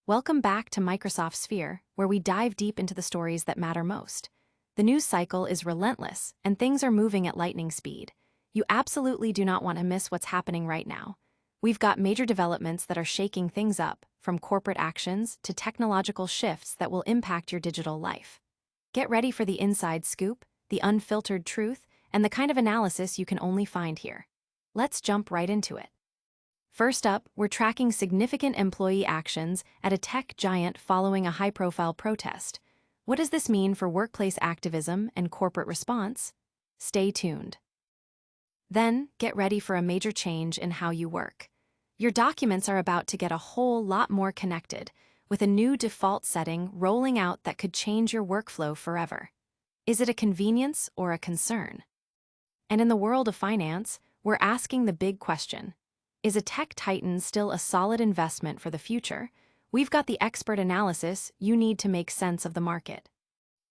Welcome back to Microsoft Sphere, where we dive deep into the stories that matter most. The news cycle is relentless, and things are moving at lightning speed. You absolutely do not want to miss what's happening right now. We've got major developments that are shaking things up, from corporate actions to technological shifts that will impact your digital life. Get ready for the inside scoop, the unfiltered truth, and the kind of analysis you can only find here. Let's jump right into it. First up, we're tracking significant employee actions at a tech giant following a high-profile protest. What does this mean for workplace activism and corporate response? Stay tuned. Then, get ready for a major change in how you work. Your documents are about to get a whole lot more connected, with a new default setting rolling out that could change your workflow forever. Is it a convenience or a concern? And in the world of finance, we're asking the big question. Is a tech titan still a solid investment for the future? We've got the expert analysis you need to make sense of the market.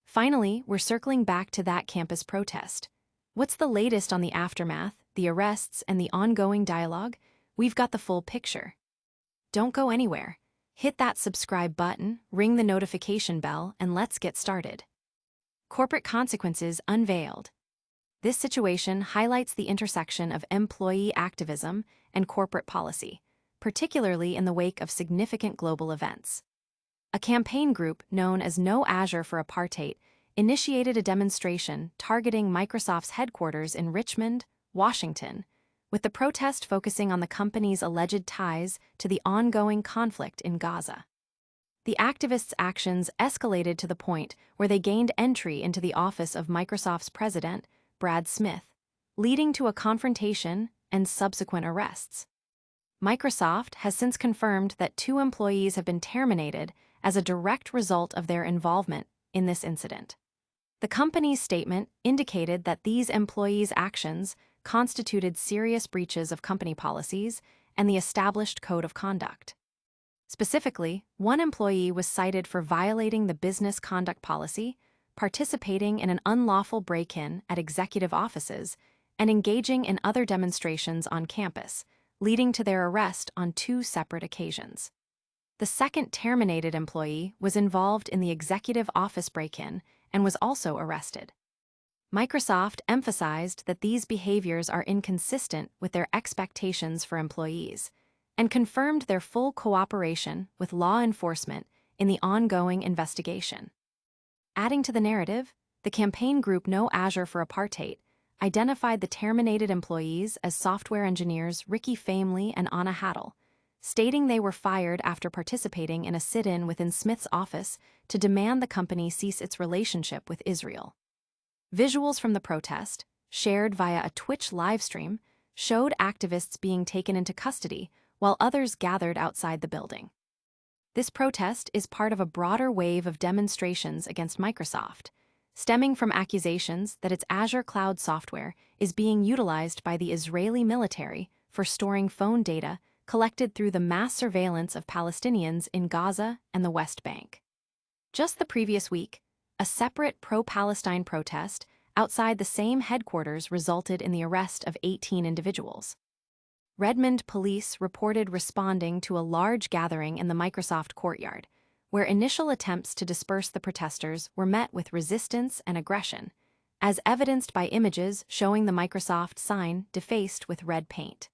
Finally, we're circling back to that campus protest. What's the latest on the aftermath, the arrests, and the ongoing dialogue? We've got the full picture. Don't go anywhere. Hit that subscribe button, ring the notification bell, and let's get started. Corporate consequences unveiled. This situation highlights the intersection of employee activism and corporate policy, particularly in the wake of significant global events. A campaign group known as No Azure for Apartheid initiated a demonstration targeting Microsoft's headquarters in Richmond, Washington, with the protest focusing on the company's alleged ties to the ongoing conflict in Gaza. The activists' actions escalated to the point where they gained entry into the office of Microsoft's president, Brad Smith, leading to a confrontation and subsequent arrests. Microsoft has since confirmed that 2 employees have been terminated as a direct result of their involvement in this incident. The company's statement indicated that these employees' actions constituted serious breaches of company policies and the established code of conduct. Specifically, 1 employee was cited for violating the business conduct policy, participating in an unlawful break-in at executive offices, and engaging in other demonstrations on campus, leading to their arrest on 2 separate occasions. The second terminated employee was involved in the executive office break-in and was also arrested. Microsoft emphasized that these behaviors are inconsistent with their expectations for employees and confirmed their full cooperation with law enforcement in the ongoing investigation. Adding to the narrative, the campaign group No Azure for Apartheid identified the terminated employees as software engineers Ricky Famely and Anna Haddle, stating they were fired after participating in a sit-in within Smith's office to demand the company cease its relationship with Israel. Visuals from the protest, shared via a Twitch livestream, showed activists being taken into custody while others gathered outside the building. This protest is part of a broader wave of demonstrations against Microsoft, stemming from accusations that its Azure cloud software is being utilized by the Israeli military for storing phone data collected through the mass surveillance of Palestinians in Gaza and the West Bank. Just the previous week, a separate pro-Palestine protest outside the same headquarters resulted in the arrest of 18 individuals. Redmond police reported responding to a large gathering in the Microsoft courtyard, where initial attempts to disperse the protesters were met with resistance and aggression, as evidenced by images showing the Microsoft sign defaced with red paint.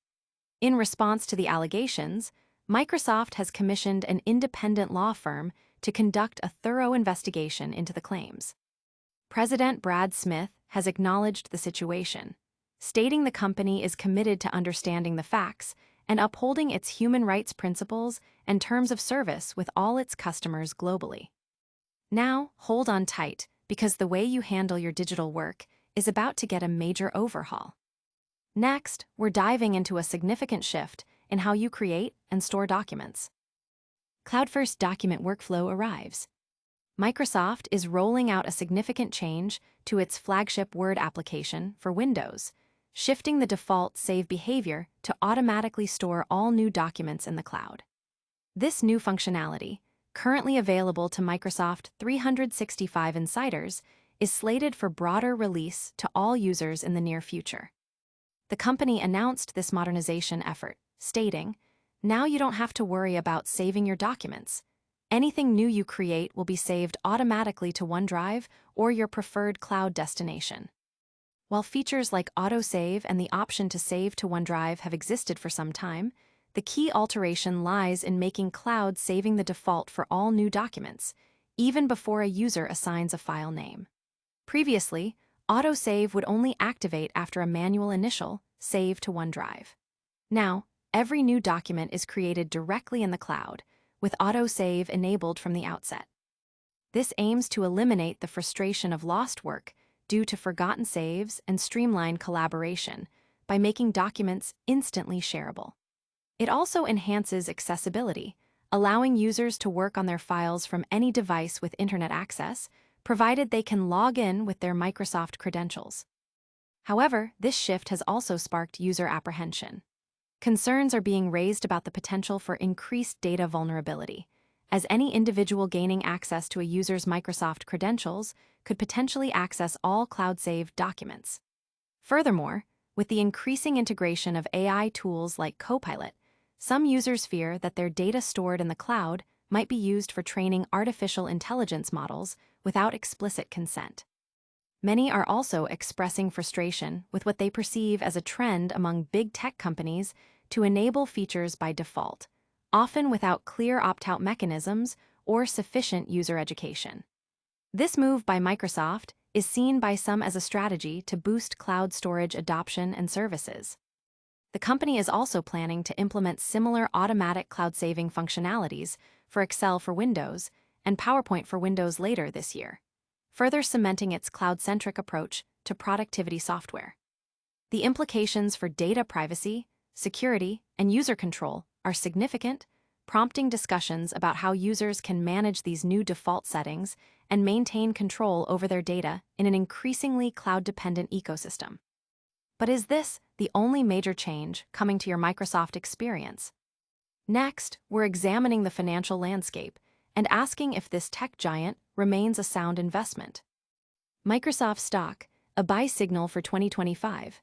In response to the allegations, Microsoft has commissioned an independent law firm to conduct a thorough investigation into the claims. President Brad Smith has acknowledged the situation, stating the company is committed to understanding the facts and upholding its human rights principles and terms of service with all its customers globally. Now, hold on tight, because the way you handle your digital work is about to get a major overhaul. Next, we're diving into a significant shift in how you create and store documents. Cloud-first document workflow arrives. Microsoft is rolling out a significant change to its flagship Word application for Windows, shifting the default save behavior to automatically store all new documents in the cloud. This new functionality, currently available to Microsoft 365 insiders, is slated for broader release to all users in the near future. The company announced this modernization effort, stating, "Now you don't have to worry about saving your documents. Anything new you create will be saved automatically to OneDrive or your preferred cloud destination. While features like autosave and the option to save to OneDrive have existed for some time, the key alteration lies in making cloud saving the default for all new documents, even before a user assigns a file name. Previously, autosave would only activate after a manual initial save to OneDrive. Now, every new document is created directly in the cloud, with autosave enabled from the outset. This aims to eliminate the frustration of lost work due to forgotten saves and streamline collaboration by making documents instantly shareable. It also enhances accessibility, allowing users to work on their files from any device with internet access, provided they can log in with their Microsoft credentials. However, this shift has also sparked user apprehension. Concerns are being raised about the potential for increased data vulnerability, as any individual gaining access to a user's Microsoft credentials could potentially access all cloud-saved documents. Furthermore, with the increasing integration of AI tools like Copilot, some users fear that their data stored in the cloud might be used for training artificial intelligence models without explicit consent. Many are also expressing frustration with what they perceive as a trend among big tech companies to enable features by default, often without clear opt-out mechanisms or sufficient user education. This move by Microsoft is seen by some as a strategy to boost cloud storage adoption and services. The company is also planning to implement similar automatic cloud-saving functionalities for Excel for Windows and PowerPoint for Windows later this year, further cementing its cloud-centric approach to productivity software. The implications for data privacy, security, and user control are significant, prompting discussions about how users can manage these new default settings and maintain control over their data in an increasingly cloud-dependent ecosystem. But is this the only major change coming to your Microsoft experience? Next, we're examining the financial landscape and asking if this tech giant remains a sound investment. Microsoft stock, a buy signal for 2025.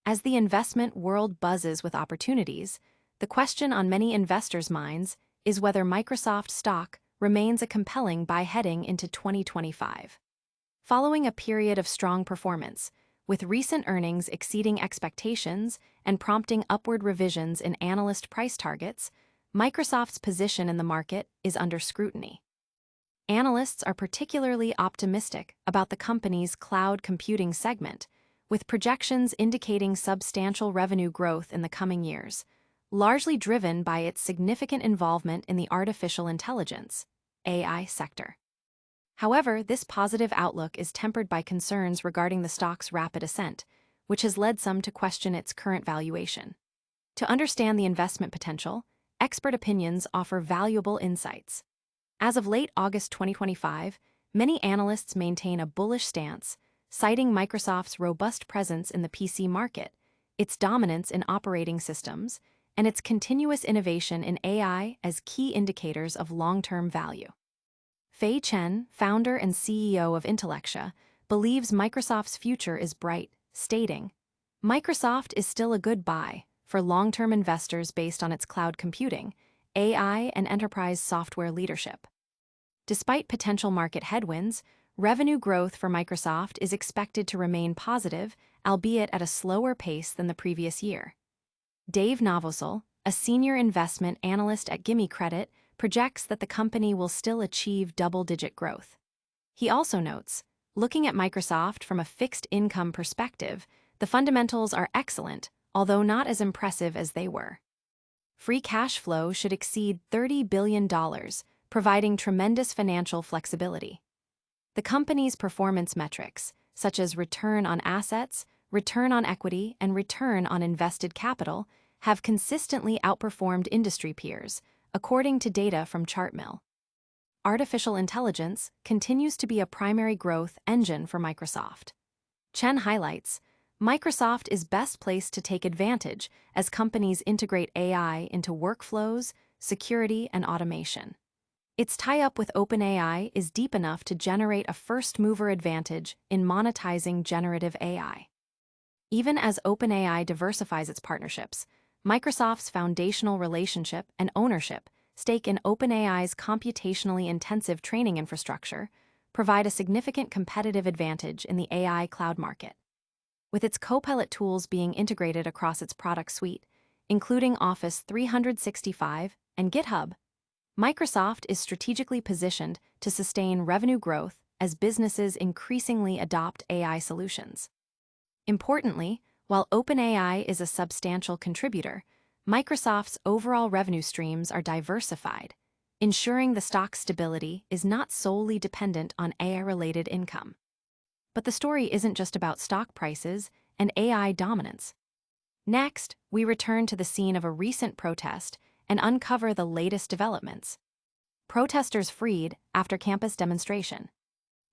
As the investment world buzzes with opportunities, the question on many investors' minds is whether Microsoft stock remains a compelling buy heading into 2025. Following a period of strong performance, with recent earnings exceeding expectations and prompting upward revisions in analyst price targets, Microsoft's position in the market is under scrutiny. Analysts are particularly optimistic about the company's cloud computing segment, with projections indicating substantial revenue growth in the coming years, largely driven by its significant involvement in the artificial intelligence (AI) sector. However, this positive outlook is tempered by concerns regarding the stock's rapid ascent, which has led some to question its current valuation. To understand the investment potential, expert opinions offer valuable insights. As of late August 2025, many analysts maintain a bullish stance, citing Microsoft's robust presence in the PC market, its dominance in operating systems, and its continuous innovation in AI as key indicators of long-term value. Fei Chen, founder and CEO of Intellectia, believes Microsoft's future is bright, stating, "Microsoft is still a good buy for long-term investors based on its cloud computing, AI, and enterprise software leadership." Despite potential market headwinds, revenue growth for Microsoft is expected to remain positive, albeit at a slower pace than the previous year. Dave Novosel, a senior investment analyst at Gimme Credit, projects that the company will still achieve double-digit growth. He also notes, looking at Microsoft from a fixed income perspective, the fundamentals are excellent, although not as impressive as they were. Free cash flow should exceed $30 billion, providing tremendous financial flexibility. The company's performance metrics, such as return on assets, return on equity, and return on invested capital, have consistently outperformed industry peers, according to data from Chartmill. Artificial intelligence continues to be a primary growth engine for Microsoft. Chen highlights, Microsoft is best placed to take advantage as companies integrate AI into workflows, security, and automation. Its tie-up with OpenAI is deep enough to generate a first-mover advantage in monetizing generative AI. Even as OpenAI diversifies its partnerships, Microsoft's foundational relationship and ownership stake in OpenAI's computationally intensive training infrastructure, provide a significant competitive advantage in the AI cloud market. With its Copilot tools being integrated across its product suite, including Office 365 and GitHub, Microsoft is strategically positioned to sustain revenue growth as businesses increasingly adopt AI solutions. Importantly, while OpenAI is a substantial contributor, Microsoft's overall revenue streams are diversified, ensuring the stock's stability is not solely dependent on AI-related income. But the story isn't just about stock prices and AI dominance. Next, we return to the scene of a recent protest and uncover the latest developments. Protesters freed after campus demonstration.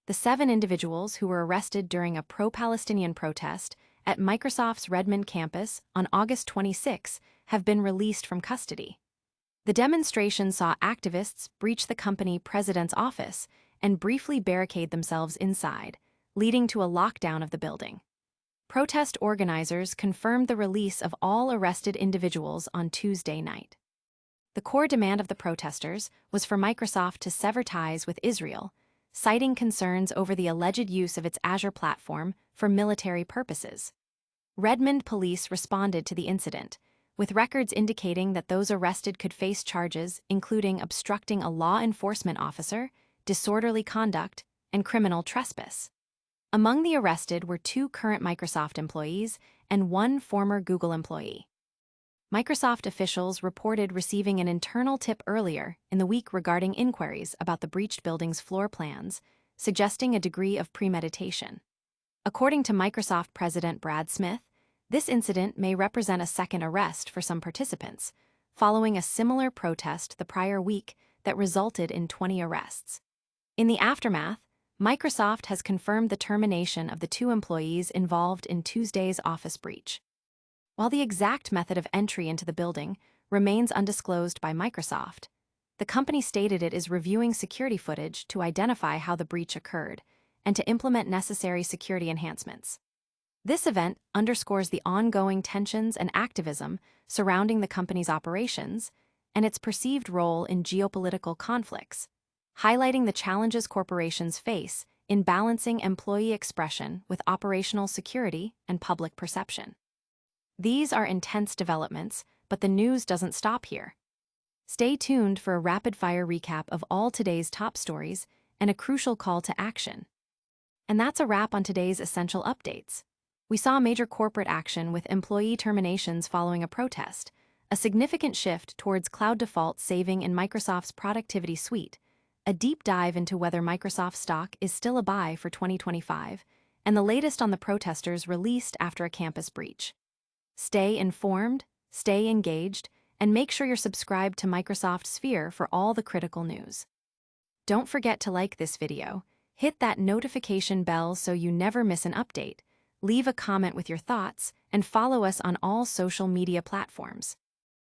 The 7 individuals who were arrested during a pro-Palestinian protest at Microsoft's Redmond campus on August 26 have been released from custody. The demonstration saw activists breach the company president's office and briefly barricade themselves inside, leading to a lockdown of the building. Protest organizers confirmed the release of all arrested individuals on Tuesday night. The core demand of the protesters was for Microsoft to sever ties with Israel, citing concerns over the alleged use of its Azure platform for military purposes. Redmond police responded to the incident, with records indicating that those arrested could face charges including obstructing a law enforcement officer, disorderly conduct, and criminal trespass. Among the arrested were 2 current Microsoft employees and 1 former Google employee. Microsoft officials reported receiving an internal tip earlier in the week regarding inquiries about the breached building's floor plans, suggesting a degree of premeditation. According to Microsoft President Brad Smith, this incident may represent a second arrest for some participants, following a similar protest the prior week that resulted in 20 arrests. In the aftermath, Microsoft has confirmed the termination of the 2 employees involved in Tuesday's office breach. While the exact method of entry into the building remains undisclosed by Microsoft, the company stated it is reviewing security footage to identify how the breach occurred and to implement necessary security enhancements. This event underscores the ongoing tensions and activism surrounding the company's operations and its perceived role in geopolitical conflicts, highlighting the challenges corporations face in balancing employee expression with operational security and public perception. These are intense developments, but the news doesn't stop here. Stay tuned for a rapid-fire recap of all today's top stories and a crucial call to action. And that's a wrap on today's essential updates. We saw major corporate action with employee terminations following a protest, a significant shift towards cloud default saving in Microsoft's productivity suite, a deep dive into whether Microsoft stock is still a buy for 2025, and the latest on the protesters released after a campus breach. Stay informed, stay engaged, and make sure you're subscribed to Microsoft Sphere for all the critical news. Don't forget to like this video, hit that notification bell so you never miss an update, leave a comment with your thoughts, and follow us on all social media platforms.